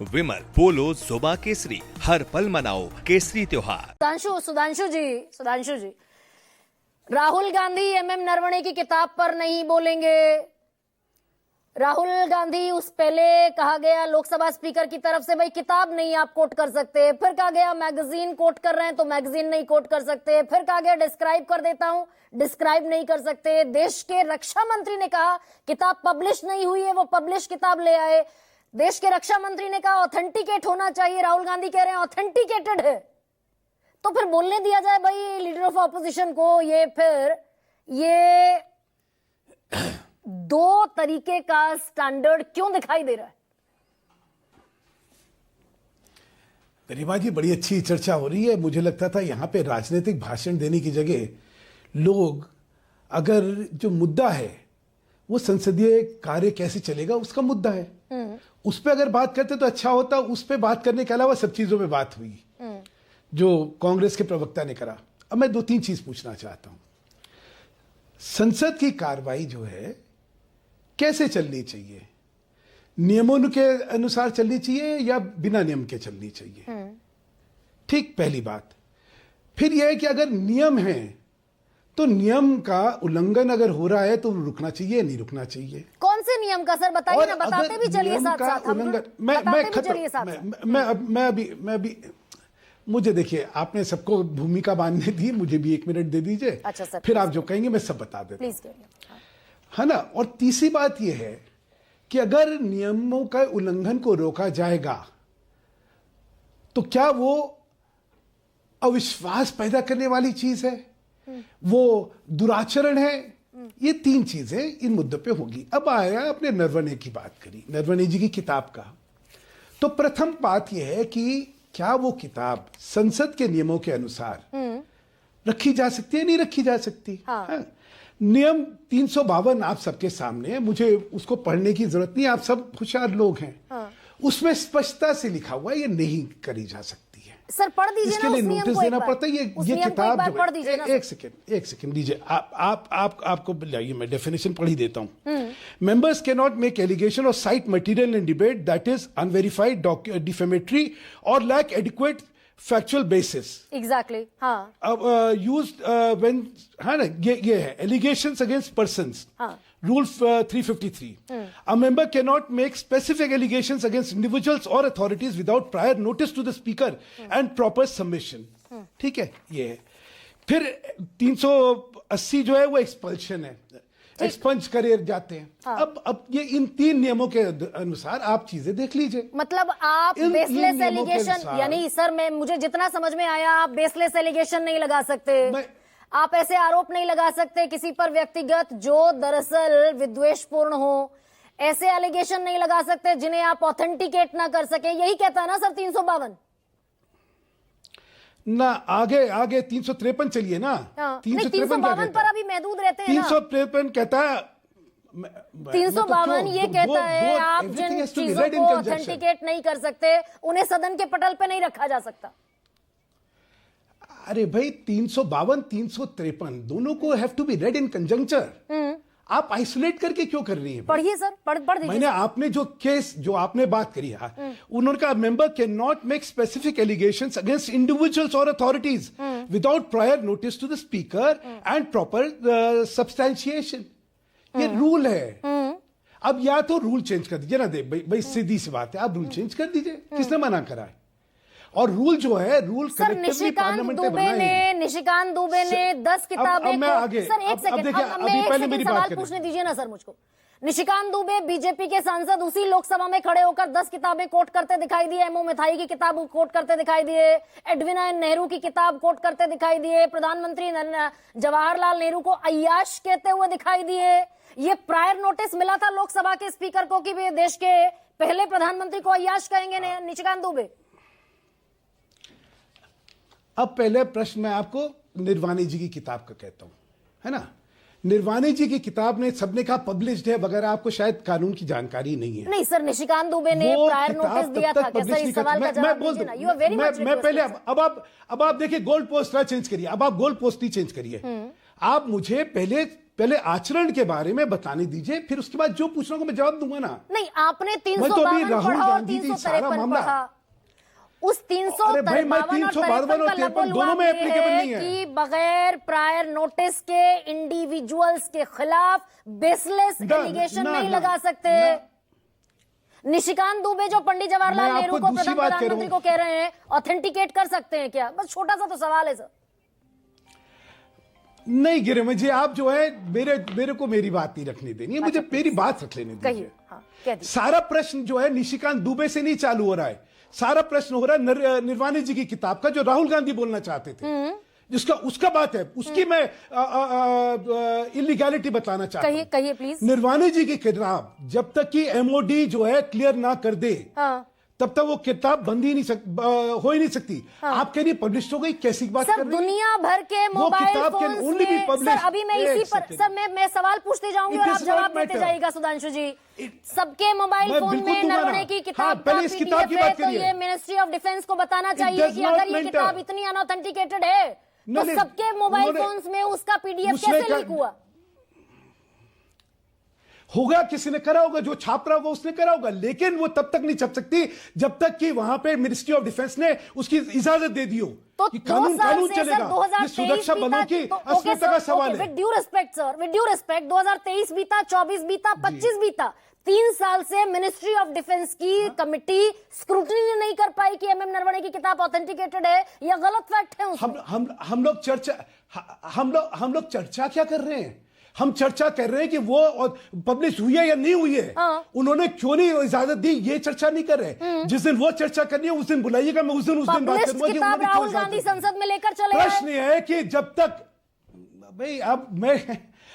विमल पोलो जुबा केसरी, हर पल मनाओ केसरी त्योहार। सुधांशु जी, राहुल गांधी एमएम नरवणे की किताब पर नहीं बोलेंगे। राहुल गांधी उस पहले कहा गया लोकसभा स्पीकर की तरफ से भाई किताब नहीं आप कोट कर सकते, फिर कहा गया मैगजीन कोट कर रहे हैं तो मैगजीन नहीं कोट कर सकते, फिर कहा गया डिस्क्राइब कर देता हूं, डिस्क्राइब नहीं कर सकते। देश के रक्षा मंत्री ने कहा किताब पब्लिश नहीं हुई है, वो पब्लिश किताब ले आए। देश के रक्षा मंत्री ने कहा ऑथेंटिकेट होना चाहिए, राहुल गांधी कह रहे हैं ऑथेंटिकेटेड है। तो फिर बोलने दिया जाए भाई लीडर ऑफ ऑपोजिशन को। ये दो तरीके का स्टैंडर्ड क्यों दिखाई दे रहा है? गरिमा जी, बड़ी अच्छी चर्चा हो रही है। मुझे लगता था यहाँ पे राजनीतिक भाषण देने की जगह लोग अगर जो मुद्दा है वो संसदीय कार्य कैसे चलेगा उसका मुद्दा है, उस पर अगर बात करते तो अच्छा होता। उस पर बात करने के अलावा सब चीजों पे बात हुई जो कांग्रेस के प्रवक्ता ने करा। अब मैं दो तीन चीज पूछना चाहता हूं। संसद की कार्रवाई जो है कैसे चलनी चाहिए? नियमों के अनुसार चलनी चाहिए या बिना नियम के चलनी चाहिए? ठीक, पहली बात। फिर यह है कि अगर नियम है तो नियम का उल्लंघन अगर हो रहा है तो रुकना चाहिए, नहीं रुकना चाहिए? कौन से नियम का सर बताइए ना, बताते भी चलिए साथ साथ। मैं अभी मुझे देखिए, आपने सबको भूमिका बांधने दी, मुझे भी 1 मिनट दे दीजिए। अच्छा सर, फिर आप जो कहेंगे मैं सब बता देता हूं, प्लीज। है ना। और तीसरी बात यह है कि अगर नियमों का उल्लंघन को रोका जाएगा तो क्या वो अविश्वास पैदा करने वाली चीज है, वो दुराचरण है? ये तीन चीजें इन मुद्दों पे होगी। अब आया अपने नरवणे की बात करी, नरवणे जी की किताब का। तो प्रथम बात यह है कि क्या वो किताब संसद के नियमों के अनुसार रखी जा सकती है, नहीं रखी जा सकती? हाँ। हाँ। नियम 352 आप सबके सामने है, मुझे उसको पढ़ने की जरूरत नहीं, आप सब होशियार लोग हैं। हाँ। उसमें स्पष्टता से लिखा हुआ है ये नहीं करी जा सकती है। सर पढ़ दीजिए इसके ना, लिए नोटिस देना पड़ता है। ये किताब जो पढ़ दीजिए ना। एक सेकंड दीजिए। आपको लाइए, मैं डेफिनेशन पढ़ ही देता हूं। Members can not make allegation और cite material in debate that is unverified, defamatory और lack adequate factual basis. Exactly, हाँ। अब यूज्ड व्हेन, है ना, ये है allegations against persons, rule 353। A member cannot make specific allegations against individuals or authorities without prior notice to the speaker and proper submission। ठीक है, ये है। फिर 380 जो है वो एक्सपल्शन है, एक्सपंज करे जाते हैं। हाँ। अब ये इन तीन नियमों के अनुसार आप चीजें देख लीजिए। मतलब आप बेसलेस एलिगेशन, यानी सर मुझे जितना समझ में आया, आप बेसलेस एलिगेशन नहीं लगा सकते, आप ऐसे आरोप नहीं लगा सकते किसी पर व्यक्तिगत जो दरअसल विद्वेषपूर्ण हो, ऐसे एलिगेशन नहीं लगा सकते जिन्हें आप ऑथेंटिकेट ना कर सके। यही कहता है ना सर 352 ना? आगे 353 चलिए ना। 352 पर अभी महदूद रहते हैं। 353 कहता है, 352 ये कहता है आप जिन चीजों को ऑथेंटिकेट नहीं कर सकते उन्हें सदन के पटल पे नहीं रखा जा सकता। अरे भाई, 352 353 दोनों को हैव टू बी रेड इन कंजंक्चर। आप आइसोलेट करके क्यों कर रही हैं? पढ़िए सर, पढ़ दीजिए। मैंने आपने जो केस जो आपने बात करी है, उन्होंने कहा member can not make specific allegations against individuals और authorities without prior notice to the speaker and proper substantiation. ये रूल है। अब या तो रूल चेंज कर दीजिए ना, दे भाई सीधी सी बात है, आप रूल चेंज कर दीजिए। किसने मना करा है? और रूल जो है, रूल कलेक्टिवली पार्लियामेंट ने बनाए हैं। निशिकांत दुबे ने 10 किताबें सर एक सेकंड सवाल पूछने दीजिए ना सर मुझको। निशिकांत दुबे बीजेपी के सांसद उसी लोकसभा में खड़े होकर 10 किताबें कोट करते दिखाई दिए। एमओ मिथाई की किताब कोट करते दिखाई दिए, एडविना नेहरू की किताब कोट करते दिखाई दिए, प्रधानमंत्री जवाहरलाल नेहरू को अय्याश कहते हुए दिखाई दिए। ये प्रायर नोटिस मिला था लोकसभा के स्पीकर को कि वे देश के पहले प्रधानमंत्री को अय्याश कहेंगे निशिकांत दुबे। अब पहले प्रश्न मैं आपको निर्वाणी जी की किताब का कहता हूं, है ना। निर्वाणी जी की किताब ने सबने कहा पब्लिश्ड है वगैरह, आपको शायद कानून की जानकारी नहीं है। नहीं सर, निशिकांत दुबे ने प्रायर नोटिस दिया था। कैसा इस सवाल का जवाब दीजिए ना। यू आर वेरी मच मैं पहले अब आप देखिए, गोल्ड पोस्ट चेंज करिए। अब आप गोल्ड पोस्ट ही चेंज करिए। आप मुझे पहले पहले आचरण के बारे में बताने दीजिए, फिर उसके बाद जो पूछना होगा मैं जवाब दूंगा ना। नहीं, आपने मैं तो अभी 352 राहुल पढ़ा और गांधी जी सारा 353 मामला, पढ़ा। उस अरे भाई, मैं 352 और 353 दोनों में एप्लीकेबल नहीं है कि बगैर प्रायर नोटिस के इंडिविजुअल्स के खिलाफ बेसलेस एलिगेशन नहीं लगा सकते। निशिकांत दुबे जो पंडित जवाहरलाल मैं नेहरू आपको को दूसरी प्रधान बात कह रहा प्रधानमंत्री हूं। को कह रहे हैं, ऑथेंटिकेट कर सकते हैं क्या? बस छोटा सा तो सवाल है सर। नहीं गिरिमा जी, आप जो है मेरे को मेरी बात नहीं रखने देनी है, मुझे मेरी बात रख लेने दीजिए। कहिए, हाँ, कह दीजिए। सारा प्रश्न जो है निशिकांत दुबे से नहीं चालू हो रहा है, सारा प्रश्न हो रहा है निर्वाणी जी की किताब का, जो राहुल गांधी बोलना चाहते थे, जिसका उसका बात है, उसकी मैं इलीगैलिटी बताना चाहता हूं। कहिए प्लीज। निर्वाणी जी की किताब जब तक कि एमओडी जो है क्लियर ना कर दे, हाँ। तब तक वो किताब बंद ही नहीं हो ही नहीं सकती। हाँ। आप कह रही पब्लिश हो गई, कैसी बात सर कर रही हैं? दुनिया भर के मोबाइल किताब can फोन्स only be में, published- सर अभी मैं एक इसी पर second. सर मैं सवाल पूछते जाऊंगी It और आप does जवाब not देते matter. जाइएगा सुधांशु जी। सबके मोबाइल मैं फोन बिल्कुल में दूंगा ना। नरवणे की हाँ, किताब पहले का इस किताब की PDF है, बात तो करिए। ये मिनिस्ट्री ऑफ डिफेंस को बताना चाहिए does कि not अगर ये matter. किताब इतनी अनऑथेंटिकेटेड है तो नहीं, सबके मोबाइल उन्होंने- फोन्स में उसका PDF उसने कैसे कहा- लीक हुआ? होगा, किसी ने करा होगा, जो छाप रहा होगा उसने करा होगा, लेकिन वो तब तक नहीं छप सकती जब तक कि वहां पे मिनिस्ट्री ऑफ डिफेंस ने उसकी इजाजत दे दी हो तो कि 2 कानून साल कानून से चलेगा। सर 2023 ये सुरक्षा बलों की बीता, असलियत का सवाल है। With due respect sir, with due respect, 2023 बीता, 24 बीता, 25 बीता, 3 साल से मिनिस्ट्री ऑफ डिफेंस की कमिटी स्क्रूटनी नहीं कर पाई कि एमएम नरवणे की किताब ऑथेंटिकेटेड है या गलत फैक्ट है उसमें। हम लोग चर्चा क्या कर रहे हैं? हम चर्चा कर रहे हैं कि वो पब्लिश हुई है या नहीं हुई है। हाँ। उन्होंने क्यों नहीं इजाजत दी, ये चर्चा नहीं कर रहे। जिस दिन वो चर्चा करनी है उस दिन बुलाइएगा, मैं उस दिन बात पब्लिश्ड करूंगा कि किताब उन्होंने क्यों राहुल इजाजत गांधी दी। संसद में लेकर चले प्रश्न आए। ये है कि जब तक भाई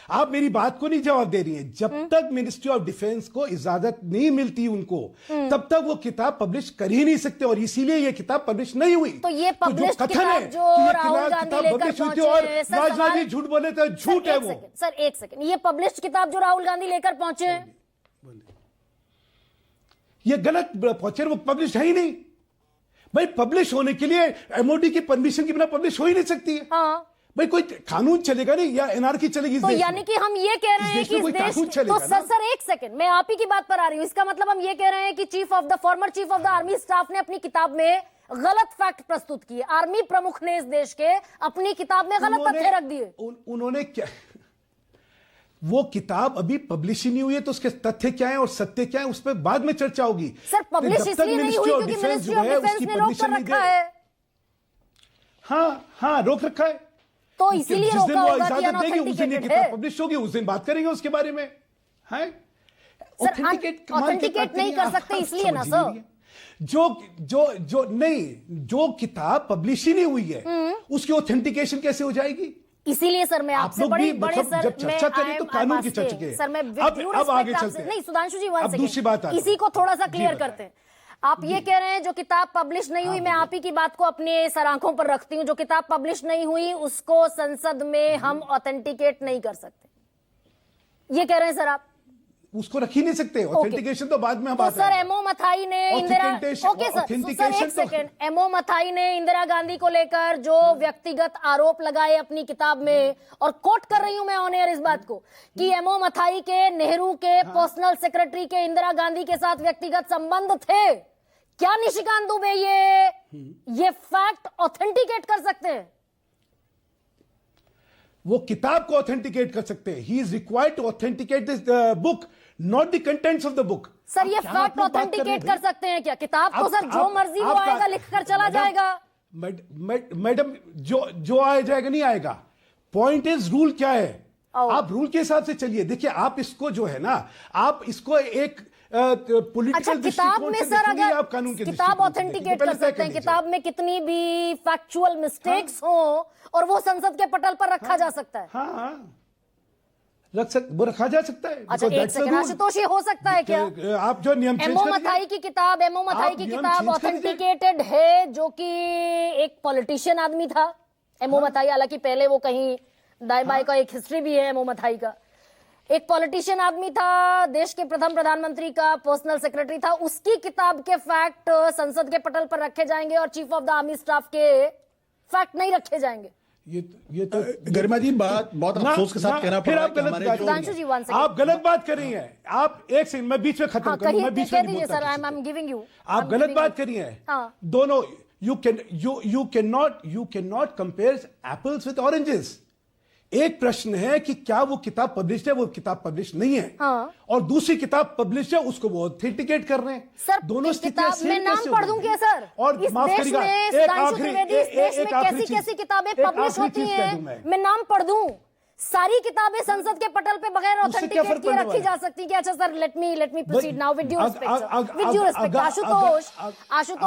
आप मेरी बात को नहीं जवाब दे रही हैं, जब तक मिनिस्ट्री ऑफ डिफेंस को इजाजत नहीं मिलती उनको, तब तक वो किताब पब्लिश कर ही नहीं सकते, और इसीलिए ये किताब पब्लिश नहीं हुई। तो ये पब्लिश्ड जो कथन किताब है जो कि ये राहुल गांधी किताब लेकर पब्लिश हुई थी पहुंचे और हैं, सर राजनाथ जी सवाल- झूठ बोले थे, झूठ है वो। सर एक सेकंड, ये पब्लिश्ड किताब जो राहुल गांधी लेकर पहुंचे हैं, ये गलत पहुंचे, वो पब्लिश है ही नहीं। भाई पब्लिश होने के लिए एमओडी की परमिशन के बिना पब्लिश हो ही नहीं सकती है। हाँ, भाई कोई कानून चलेगा नहीं या एनआरकी चलेगी इस तो देश में? यानी कि हम ये कह रहे हैं कि कोई इस देश कानून तो चलेगा ना? सर एक सेकंड, मैं आप ही की बात पर आ रही हूं। इसका मतलब हम ये कह रहे हैं कि former chief of the army staff ने अपनी किताब में गलत फैक्ट प्रस्तुत किए। आर्मी प्रमुख ने इस देश के अपनी किताब में गलत तथ्य रख दिए। उन्होंने क्या, वो किताब अभी पब्लिश ही नहीं हुई है, तो उसके तथ्य क्या है और सत्य क्या है उस पर बाद में चर्चा होगी। सर पब्लिश जब तक इसलिए नहीं हुई क्योंकि मिनिस्ट्री ऑफ डिफेंस ने रोक कर रखा है। हाँ रोक रखा है। तो इसीलिए जिस दिन रोका वो होगा कि इजाजत देगी उस दिन ये अनऑथेंटिकेटेड किताब है। पब्लिश होगी, उस दिन बात करेंगे उसके बारे में। है ऑथेंटिकेट नहीं कर सकते इसलिए ना सर। जो किताब पब्लिश ही नहीं हुई है उसकी ऑथेंटिकेशन कैसे हो जाएगी? इसीलिए सर मैं आप आपसे लोग बड़े भी बड़े मतलब सर जब चर्चा करें तो कानून की चर्चा करें। सर मैं अब आगे चलते हैं। नहीं सुधांशु जी, वन अब दूसरी बात सेकंड, आती है। इसी को थोड़ा सा जी, क्लियर बताएं। करते हैं। आप ये कह रहे हैं जो किताब पब्लिश नहीं हुई, मैं आप ही की बात को अपने सर आंखों पर रखती हूं, जो किताब पब्लिश नहीं हुई उसको संसद में हम ऑथेंटिकेट नहीं कर सकते, ये कह रहे हैं सर आप? उसको रख ही नहीं सकते। ऑथेंटिकेशन तो बाद में हम तो बात सर करेंगे। एमओ मथाई ने इंदिरा ओके सर एक सेकंड, एमओ मथाई ने इंदिरा गांधी को लेकर जो व्यक्तिगत आरोप लगाए अपनी किताब में, और कोट कर रही हूं मैं ऑन एयर इस बात को कि एमओ मथाई के नेहरू के पर्सनल सेक्रेटरी के इंदिरा गांधी के साथ व्यक्तिगत संबंध थे। क्या निशिकांत दुबे ये फैक्ट ऑथेंटिकेट कर सकते हैं? वो किताब को ऑथेंटिकेट कर सकते हैं। He is required to authenticate this book, not the contents of the book. Sir ये फैक्ट ऑथेंटिकेट कर सकते हैं क्या? किताब तो सर जो मर्जी वो आएगा लिख कर चला जाएगा। मैडम जो आ जाएगा नहीं आएगा। पॉइंट इज रूल क्या है, आप रूल के हिसाब से चलिए। देखिए आप इसको जो है ना, आप इसको एक अच्छा, किताब में सर अगर किताब ऑथेंटिकेट कर सकते हैं, किताब में कितनी भी फैक्चुअल मिस्टेक्स हो और वो संसद के पटल पर रखा जा सकता है। हाँ वो रखा जा सकता है। अच्छा एक सेकंड आशुतोष, ये हो सकता है क्या? आप जो नियम एमओ मथाई की किताब ऑथेंटिकेटेड है, जो कि एक पॉलिटिशियन आदमी था एमओ मथाई, हालांकि पहले वो कहीं दाएं बाएं का एक हिस्ट्री भी है एमओ मथाई का। एक पॉलिटिशियन आदमी था, देश के प्रथम प्रधानमंत्री का पर्सनल सेक्रेटरी था, उसकी किताब के फैक्ट संसद के पटल पर रखे जाएंगे और chief of the army staff के फैक्ट नहीं रखे जाएंगे। ये तो गरिमा जी बात बहुत अफसोस के साथ कहना पड़ फिर रहा है आप कि गलत हमारे बात जो सुधांशु जी, one second. आप गलत बात कर रही हैं। आप एक सेकंड, मैं बीच में खत्म हाँ, करूं, मैं बीच में कह नहीं दीजिए बोलता सर, आई किसी एम को। Giving you. आप गलत बात कर रही हैं। हाँ। दोनों you can not compare apples with oranges. एक प्रश्न है कि क्या वो किताब पब्लिश है, वो किताब पब्लिश नहीं है। हाँ। और दूसरी किताब पब्लिश है, उसको वो ऑथेंटिकेट कर रहे हैं। सर, दोनों इस स्थितियां किताब में सेम नाम कैसे पढ़ हो दूं सकती क्या हैं? सर? और इस माफ देश करिएगा, में एक सुधांशु आखिरी त्रिवेदी इस देश में कैसी कैसी किताबें पब्लिश होती हैं, मैं नाम पढ़ दूं? सारी किताबें संसद के पटल पे बगैर उससे क्या फर्क ऑथेंटिकेट किए पड़ने रखी वाला जा सकती हैं? अच्छा sir, let me proceed now with due respect, अग- विद ड्यू अग- रिस्पेक्ट। अग- आशुतोष, अग- आशुतोष